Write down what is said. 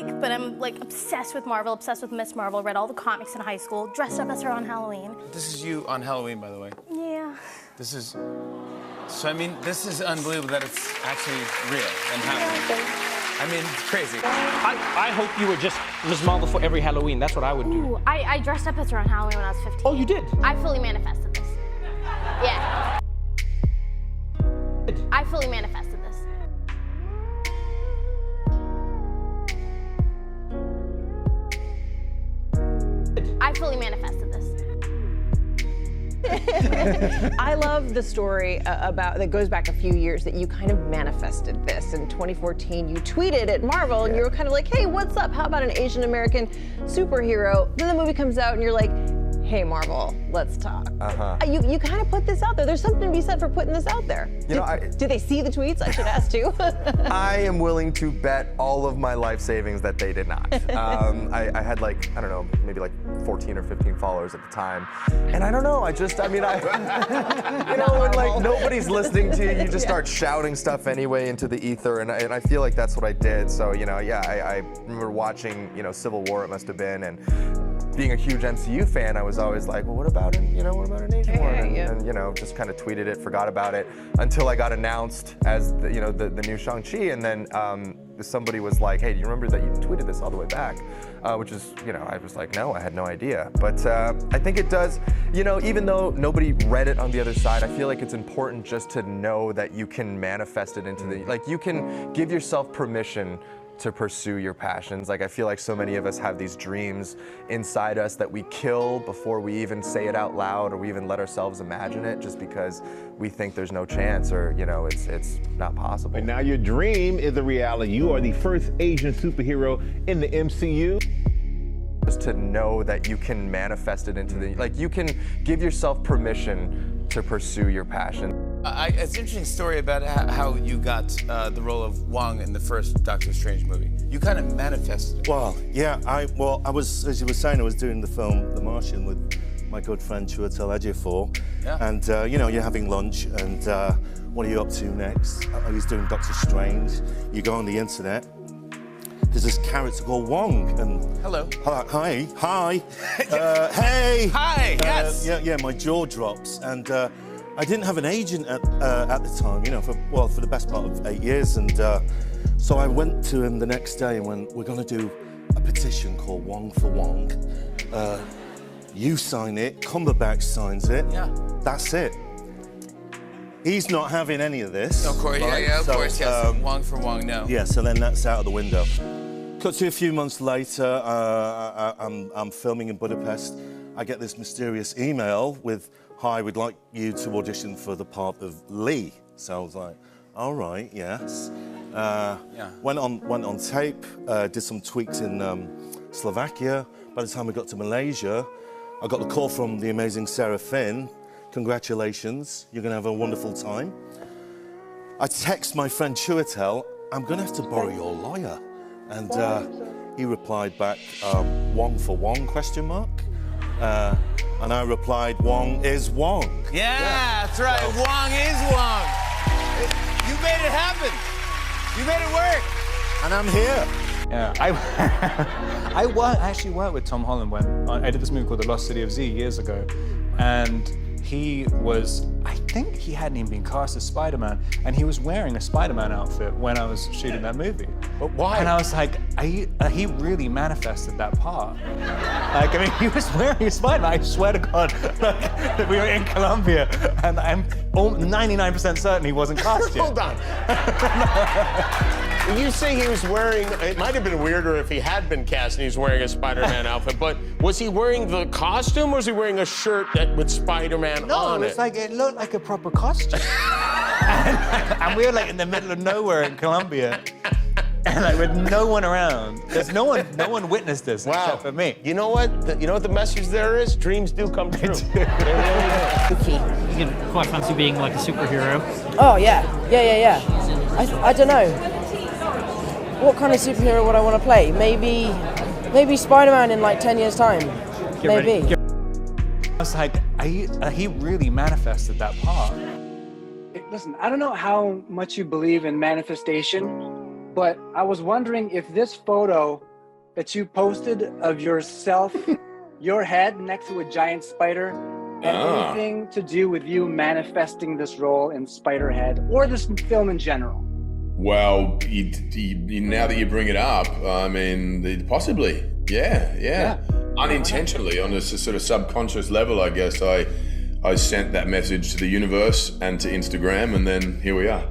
But I'm like obsessed with Marvel, obsessed with Miss Marvel, read all the comics in high school, dressed up as her on Halloween. This is you on Halloween, by the way. Yeah. This is, so I mean, this is unbelievable that it's actually real and happening. I mean, it's crazy. I hope you were just Ms. Marvel for every Halloween. That's what I would do. Ooh, I dressed up as her on Halloween when I was 15. Oh, you did? I fully manifested this. Yeah. I fully manifested this. I fully manifested this. I love the story about that goes back a few years that you kind of manifested this. In 2014, you tweeted at Marvel and you were kind of like, hey, what's up? How about an Asian American superhero? Then the movie comes out and you're like, hey, Marvel, let's talk. You kind of put this out there. There's something to be said for putting this out there. Did they see the tweets? I should ask too. I am willing to bet all of my life savings that they did not. I had like, I don't know, maybe like 14 or 15 followers at the time. And I don't know, you know, when like nobody's listening to you, you just start shouting stuff anyway into the ether. And I feel like that's what I did. So, you know, yeah, I remember watching, you know, Civil War, it must have been, and being a huge MCU fan, I was always like, well, what about an Asian one? And you know, just kind of tweeted it, forgot about it, until I got announced as the, you know, the new Shang-Chi, and then somebody was like, hey, do you remember that you tweeted this all the way back? Which is, you know, I was like, no, I had no idea. But I think it does, you know, even though nobody read it on the other side, I feel like it's important just to know that you can manifest it into the, like, you can give yourself permission to pursue your passions. Like, I feel like so many of us have these dreams inside us that we kill before we even say it out loud or we even let ourselves imagine it, just because we think there's no chance, or, you know, it's not possible. And now your dream is a reality. You are the first Asian superhero in the MCU. Just to know that you can manifest it into the, like, you can give yourself permission to pursue your passion. It's an interesting story about how you got the role of Wong in the first Doctor Strange movie. You kind of manifested it. Well, yeah, I was, as you were saying, I was doing the film The Martian with my good friend Chiwetel Ejiofor. Yeah. And, you know, you're having lunch and what are you up to next? I was doing Doctor Strange. You go on the internet, there's this character called Wong, and hello. Hi, hey. Hi, yes. Yeah, my jaw drops, and I didn't have an agent at the time, you know, for the best part of 8 years, and so I went to him the next day and went, we're going to do a petition called Wong for Wong. You sign it, Cumberbatch signs it. Yeah. That's it. He's not having any of this. Of course, right? yeah, of course, yes. Wong for Wong, no. Yeah, so then that's out of the window. Cut to a few months later, I'm filming in Budapest. I get this mysterious email with, hi, we'd like you to audition for the part of Lee. So I was like, all right, yes. Went on tape, did some tweaks in Slovakia. By the time we got to Malaysia, I got the call from the amazing Sarah Finn. Congratulations, you're gonna have a wonderful time. I text my friend Chiwetel, I'm gonna have to borrow your lawyer. And he replied back, Wong for Wong, question mark? And I replied, Wong is Wong. Yeah, that's right, Wong is Wong. You made it happen. You made it work. And I'm here. Yeah, I actually worked with Tom Holland when I did this movie called The Lost City of Z years ago, and he was, I think he hadn't even been cast as Spider-Man, and he was wearing a Spider-Man outfit when I was shooting that movie. But why? And I was like, he really manifested that part. Like, I mean, he was wearing a Spider-Man, I swear to God. Like, we were in Colombia, and I'm 99% certain he wasn't cast yet. Hold on. You say he was wearing, it might have been weirder if he had been cast and he was wearing a Spider-Man outfit, but was he wearing the costume or was he wearing a shirt that with Spider-Man on it? No, it's like, it looked like a proper costume. and we were like in the middle of nowhere in Colombia, and like with no one around. There's no one witnessed this except for me. You know what? You know what the message there is? Dreams do come true. You can quite fancy being like a superhero. Oh yeah. I don't know. What kind of superhero would I want to play? Maybe Spider-Man in like 10 years' time. Maybe. I was like, he really manifested that part. Listen, I don't know how much you believe in manifestation, but I was wondering if this photo that you posted of yourself, your head next to a giant spider, and anything to do with you manifesting this role in Spiderhead or this film in general? Well, now that you bring it up, I mean, possibly, yeah. Unintentionally, on a sort of subconscious level, I guess, I sent that message to the universe and to Instagram, and then here we are.